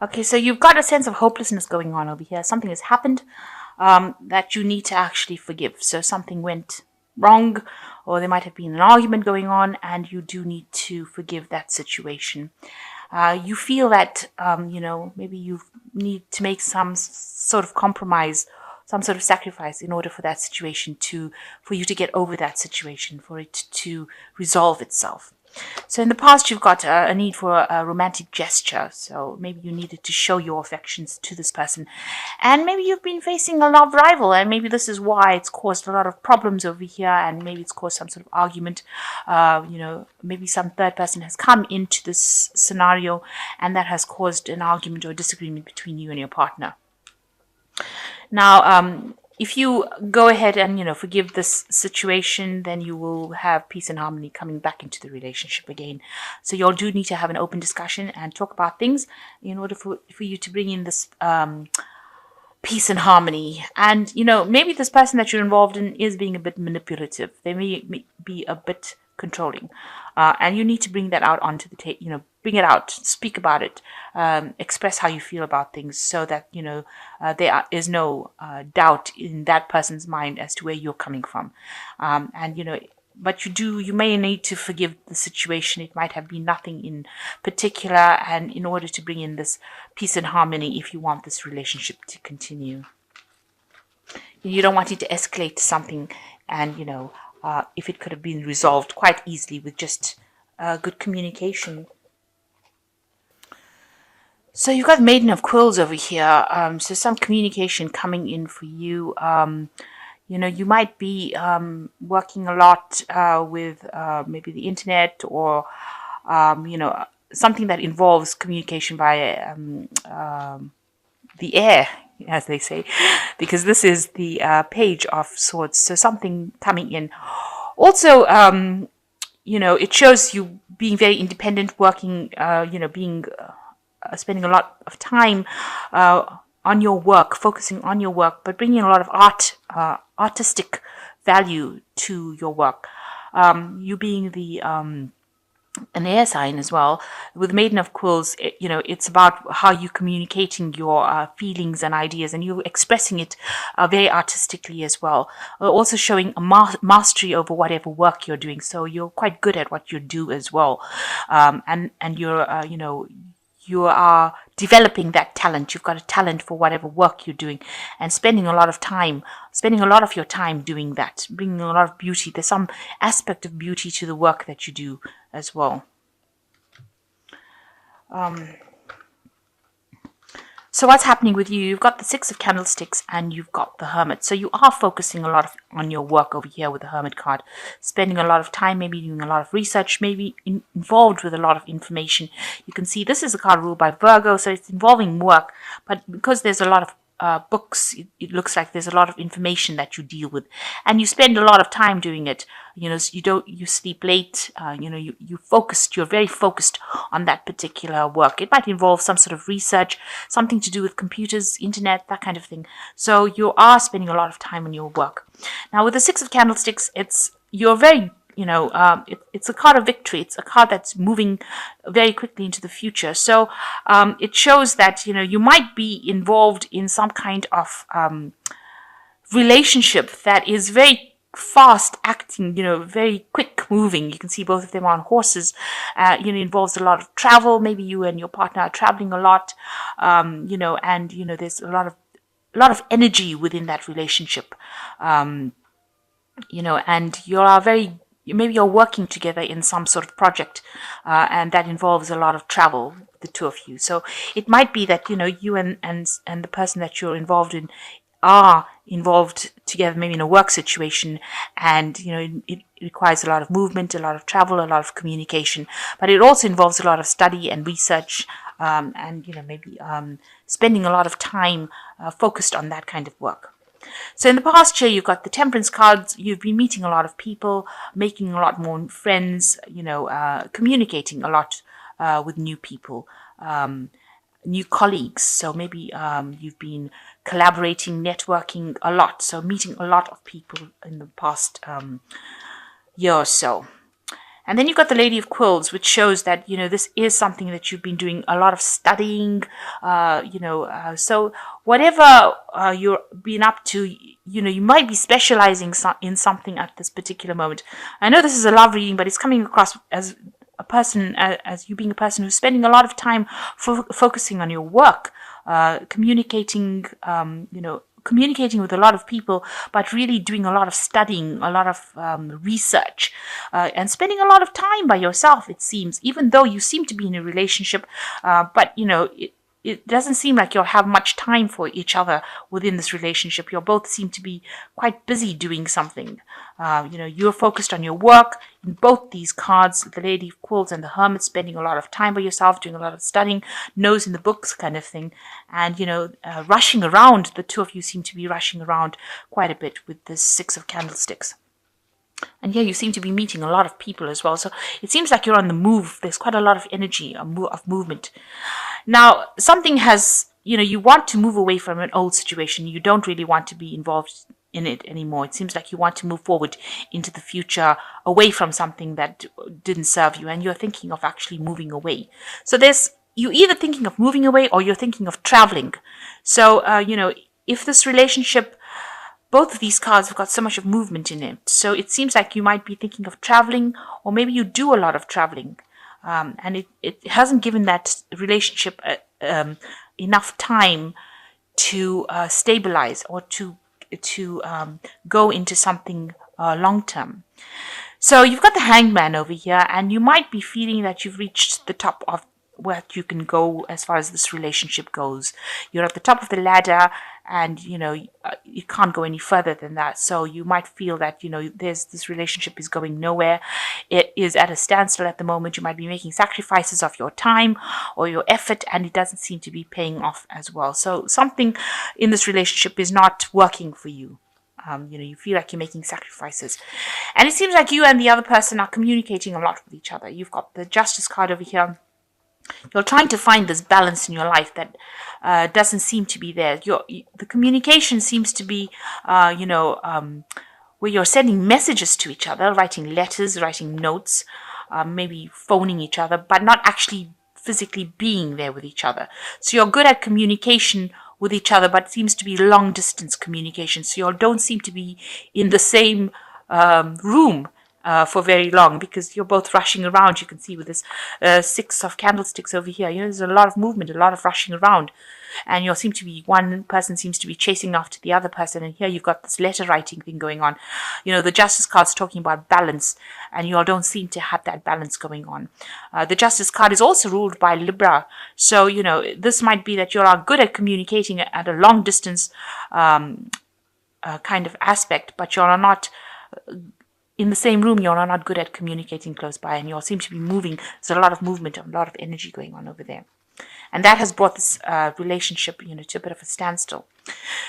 Okay, so you've got a sense of hopelessness going on over here. Something has happened that you need to actually forgive. So something went wrong, or there might have been an argument going on, and you do need to forgive that situation. You feel that, maybe you need to make some sort of compromise, some sort of sacrifice in order for that situation for you to get over that situation, for it to resolve itself. So in the past, you've got a need for a romantic gesture. So maybe you needed to show your affections to this person. And maybe you've been facing a love rival, and maybe this is why it's caused a lot of problems over here, and maybe it's caused some sort of argument. Maybe some third person has come into this scenario, and that has caused an argument or disagreement between you and your partner. Now, if you go ahead and forgive this situation, then you will have peace and harmony coming back into the relationship again. So you all do need to have an open discussion and talk about things in order for you to bring in this peace and harmony. And maybe this person that you're involved in is being a bit manipulative. They may be a bit controlling, and you need to bring that out onto the table. Bring it out, speak about it, express how you feel about things, so that is no doubt in that person's mind as to where you're coming from. But you may need to forgive the situation. It might have been nothing in particular, and in order to bring in this peace and harmony, if you want this relationship to continue, you don't want it to escalate to something, and if it could have been resolved quite easily with just good communication. So you've got Maiden of Quills over here. So some communication coming in for you. You might be working a lot with maybe the internet, or something that involves communication via the air, as they say, because this is the Page of Swords. So something coming in. Also, it shows you being very independent, working, being spending a lot of time on your work, focusing on your work, but bringing a lot of artistic value to your work. You being an air sign as well, with Maiden of Quills, it's about how you communicating your feelings and ideas, and you expressing it very artistically as well. Also showing a mastery over whatever work you're doing, so you're quite good at what you do as well, and you're you are developing that talent. You've got a talent for whatever work you're doing, and spending a lot of your time doing that, bringing a lot of beauty. There's some aspect of beauty to the work that you do as well. So what's happening with you? You've got the Six of Candlesticks and you've got the Hermit. So you are focusing a lot on your work over here with the Hermit card, spending a lot of time, maybe doing a lot of research, maybe involved with a lot of information. You can see this is a card ruled by Virgo, so it's involving work, but because there's a lot of books, it looks like there's a lot of information that you deal with, and you spend a lot of time doing it. So you sleep late. You're very focused on that particular work. It might involve some sort of research, something to do with computers, internet, that kind of thing. So you are spending a lot of time on your work. Now with the Six of Candlesticks, you're very it's a card of victory. It's a card that's moving very quickly into the future. So it shows that you might be involved in some kind of relationship that is very fast acting, very quick moving. You can see both of them on horses. Involves a lot of travel. Maybe you and your partner are traveling a lot. And there's a lot of energy within that relationship. And you are maybe you're working together in some sort of project, and that involves a lot of travel, the two of you. So it might be that you and the person that you're involved in are involved together, maybe in a work situation, and it requires a lot of movement, a lot of travel, a lot of communication, but it also involves a lot of study and research, and maybe spending a lot of time focused on that kind of work. So in the past year, you've got the Temperance cards. You've been meeting a lot of people, making a lot more friends, communicating a lot with new people, new colleagues. So maybe you've been collaborating, networking a lot. So meeting a lot of people in the past year or so. And then you've got the Lady of Quills, which shows that, this is something that you've been doing a lot of studying, so whatever you're been up to, you might be specializing in something at this particular moment. I know this is a love reading, but it's coming across as a person, as you being a person who's spending a lot of time focusing on your work, communicating, communicating with a lot of people, but really doing a lot of studying, a lot of research, and spending a lot of time by yourself, it seems, even though you seem to be in a relationship, but it doesn't seem like you'll have much time for each other within this relationship. You both seem to be quite busy doing something. You're focused on your work. In both these cards, the Lady of Quills and the Hermit, spending a lot of time by yourself, doing a lot of studying, nose in the books kind of thing. And, rushing around. The two of you seem to be rushing around quite a bit with this Six of Candlesticks. And yeah, you seem to be meeting a lot of people as well. So it seems like you're on the move. There's quite a lot of energy, of movement. Now, something has, you want to move away from an old situation. You don't really want to be involved in it anymore. It seems like you want to move forward into the future, away from something that didn't serve you. And you're thinking of actually moving away. So you're either thinking of moving away or you're thinking of traveling. So, if this relationship, both of these cards have got so much of movement in it. So it seems like you might be thinking of traveling, or maybe you do a lot of traveling. And it hasn't given that relationship enough time to stabilize or to go into something long term. So you've got the Hangman over here, and you might be feeling that you've reached the top of what you can go as far as this relationship goes. You're at the top of the ladder, and you can't go any further than that. So you might feel that this relationship is going nowhere. It is at a standstill at the moment. You might be making sacrifices of your time or your effort, and it doesn't seem to be paying off as well. So something in this relationship is not working for you. You feel like you're making sacrifices, and it seems like you and the other person are communicating a lot with each other. You've got the Justice card over here. You're trying to find this balance in your life that doesn't seem to be there. The communication seems to be, where you're sending messages to each other, writing letters, writing notes, maybe phoning each other, but not actually physically being there with each other. So you're good at communication with each other, but it seems to be long distance communication. So you don't seem to be in the same room for very long, because you're both rushing around. You can see with this Six of Candlesticks over here, there's a lot of movement, a lot of rushing around, and one person seems to be chasing after the other person. And here you've got this letter writing thing going on. The Justice card's talking about balance, and you all don't seem to have that balance going on. The Justice card is also ruled by Libra, so this might be that you are good at communicating at a long distance kind of aspect, but you are not in the same room. You're not good at communicating close by, and you all seem to be moving. There's a lot of movement, a lot of energy going on over there. And that has brought this relationship, to a bit of a standstill.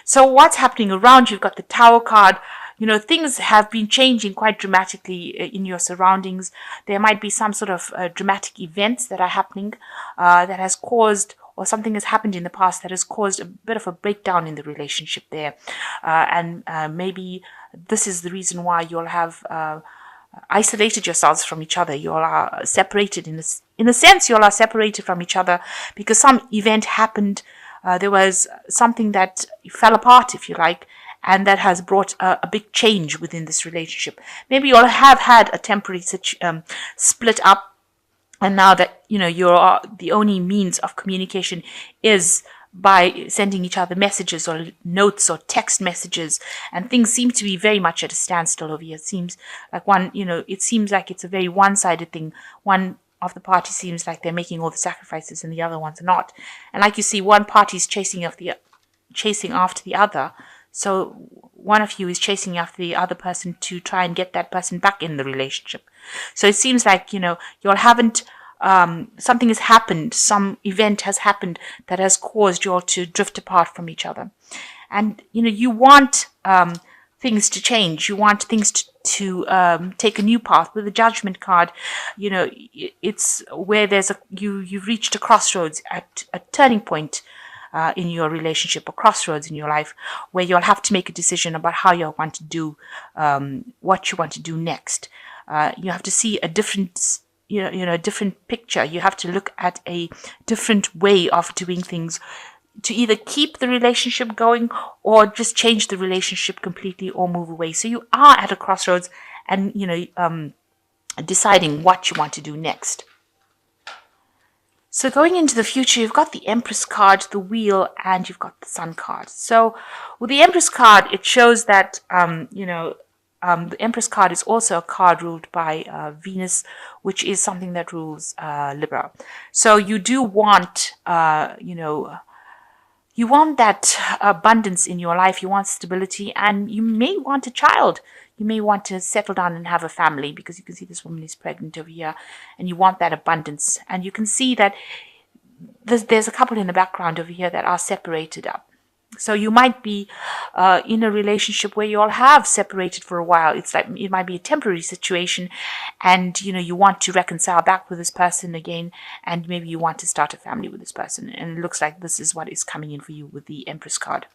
So what's happening around you? You've got the Tower card. Things have been changing quite dramatically in your surroundings. There might be some sort of dramatic events that are happening that has caused, or something has happened in the past that has caused a bit of a breakdown in the relationship there. And maybe this is the reason why you'll have isolated yourselves from each other. You all are separated in a sense. You all are separated from each other because some event happened. There was something that fell apart, if you like, and that has brought a big change within this relationship. Maybe you all have had a temporary split up, and now that you're the only means of communication is by sending each other messages or notes or text messages, and things seem to be very much at a standstill over here. It seems like it seems like it's a very one-sided thing. One of the parties seems like they're making all the sacrifices and the other ones are not. And like you see, one party is chasing after the other. So one of you is chasing after the other person to try and get that person back in the relationship. So it seems like, you all haven't, something has happened, some event has happened that has caused you all to drift apart from each other. And, you want things to change. You want things to take a new path. With the Judgment card, it's where you've reached a crossroads, at a turning point in your relationship, a crossroads in your life, where you'll have to make a decision about how you want to do, what you want to do next. You have to see a different, a different picture. You have to look at a different way of doing things to either keep the relationship going or just change the relationship completely or move away. So you are at a crossroads and, deciding what you want to do next. So going into the future, you've got the Empress card, the Wheel, and you've got the Sun card. So with the Empress card, it shows that, the Empress card is also a card ruled by Venus, which is something that rules Libra. So you do want, you want that abundance in your life. You want stability, and you may want a child. You may want to settle down and have a family, because you can see this woman is pregnant over here, and you want that abundance. And you can see that there's a couple in the background over here that are separated up. So you might be in a relationship where you all have separated for a while. It's like it might be a temporary situation, and you want to reconcile back with this person again, and maybe you want to start a family with this person. And it looks like this is what is coming in for you with the Empress card.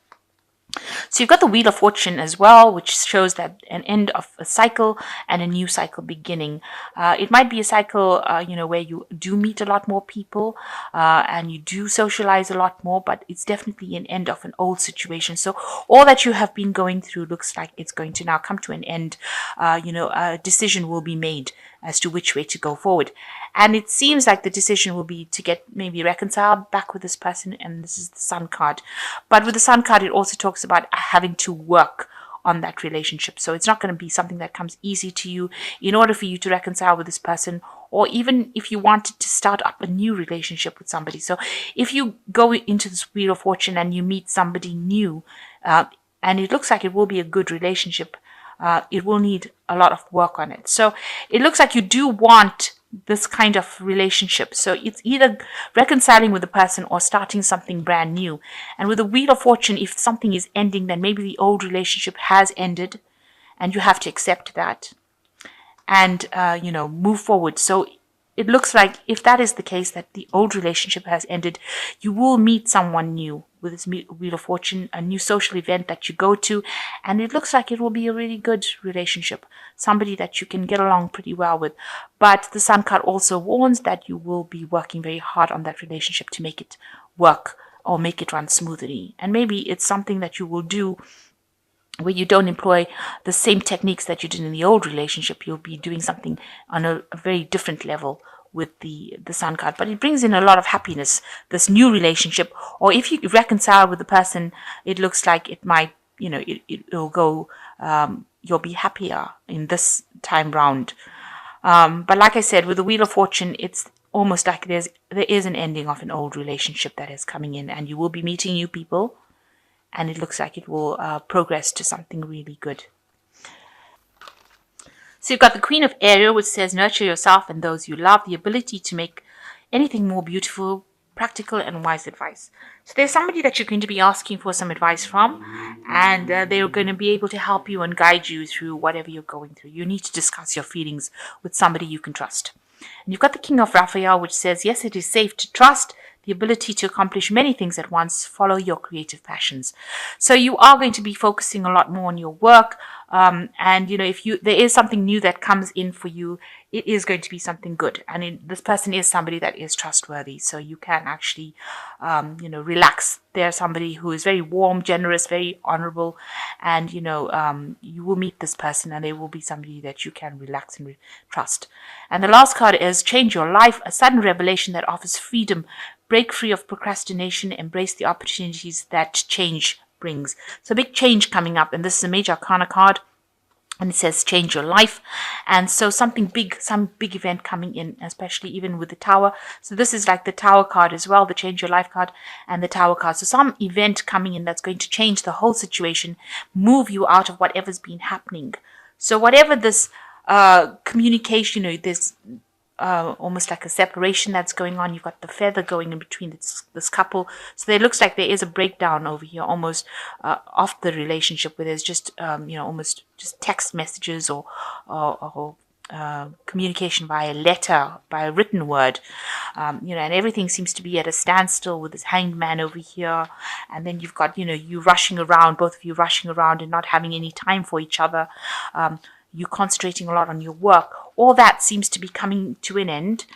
So you've got the Wheel of Fortune as well, which shows that an end of a cycle and a new cycle beginning. It might be a cycle, where you do meet a lot more people and you do socialize a lot more, but it's definitely an end of an old situation. So all that you have been going through looks like it's going to now come to an end. A decision will be made as to which way to go forward. And it seems like the decision will be to get maybe reconciled back with this person, and this is the Sun card. But with the Sun card, it also talks about having to work on that relationship. So it's not going to be something that comes easy to you in order for you to reconcile with this person, or even if you wanted to start up a new relationship with somebody. So if you go into this Wheel of Fortune and you meet somebody new, and it looks like it will be a good relationship, it will need a lot of work on it. So it looks like you do want this kind of relationship. So it's either reconciling with the person or starting something brand new. And with the Wheel of Fortune, if something is ending, then maybe the old relationship has ended and you have to accept that and, move forward. So it looks like if that is the case, that the old relationship has ended, you will meet someone new with this Wheel of Fortune, a new social event that you go to, and it looks like it will be a really good relationship, somebody that you can get along pretty well with. But the Sun card also warns that you will be working very hard on that relationship to make it work or make it run smoothly. And maybe it's something that you will do where you don't employ the same techniques that you did in the old relationship. You'll be doing something on a very different level with the Sun card. But it brings in a lot of happiness, this new relationship. Or if you reconcile with the person, it looks like it might, it'll go, you'll be happier in this time round. But like I said, with the Wheel of Fortune, it's almost like there is an ending of an old relationship that is coming in, and you will be meeting new people. And it looks like it will progress to something really good. So you've got the Queen of Ariel, which says, nurture yourself and those you love, the ability to make anything more beautiful, practical and wise advice. So there's somebody that you're going to be asking for some advice from, and they're going to be able to help you and guide you through whatever you're going through. You need to discuss your feelings with somebody you can trust. And you've got the King of Raphael, which says, yes, it is safe to trust, the ability to accomplish many things at once, follow your creative passions. So you are going to be focusing a lot more on your work. And, if there is something new that comes in for you, it is going to be something good. And this person is somebody that is trustworthy. So you can actually, relax. They're somebody who is very warm, generous, very honorable. And, you will meet this person and they will be somebody that you can relax and trust. And the last card is change your life, a sudden revelation that offers freedom. Break free of procrastination, embrace the opportunities that change brings. So big change coming up, and this is a major arcana card, and it says change your life. And so something big, some big event coming in, especially even with the Tower. So this is like the Tower card as well, the change your life card and the Tower card. So some event coming in that's going to change the whole situation, move you out of whatever's been happening. So whatever this communication, there's almost like a separation that's going on. You've got the feather going in between this couple. So it looks like there is a breakdown over here, almost of the relationship, where there's just, almost just text messages or communication by a letter, by a written word, and everything seems to be at a standstill with this hanged man over here. And then you've got, you rushing around, both of you rushing around and not having any time for each other. you concentrating a lot on your work, all that seems to be coming to an end.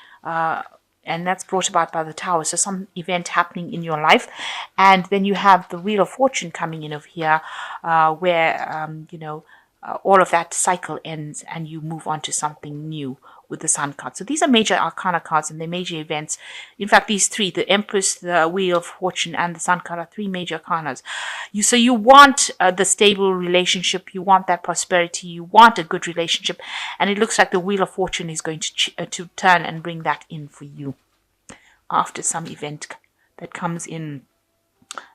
And that's brought about by the Tower. So some event happening in your life. And then you have the Wheel of Fortune coming in over here, where, all of that cycle ends and you move on to something new with the Sun card. So these are major arcana cards and they're major events. In fact, these three, the Empress, the Wheel of Fortune, and the Sun card, are three major arcanas. So you want the stable relationship, you want that prosperity, you want a good relationship, and it looks like the Wheel of Fortune is going to turn and bring that in for you after some event that comes in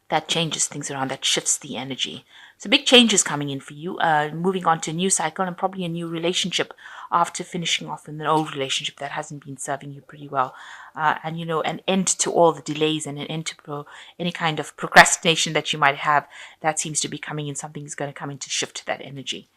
that changes things around, that shifts the energy. So big changes coming in for you, moving on to a new cycle and probably a new relationship after finishing off in an old relationship that hasn't been serving you pretty well. And, an end to all the delays and an end to any kind of procrastination that you might have. That seems to be coming in. Something is going to come in to shift that energy.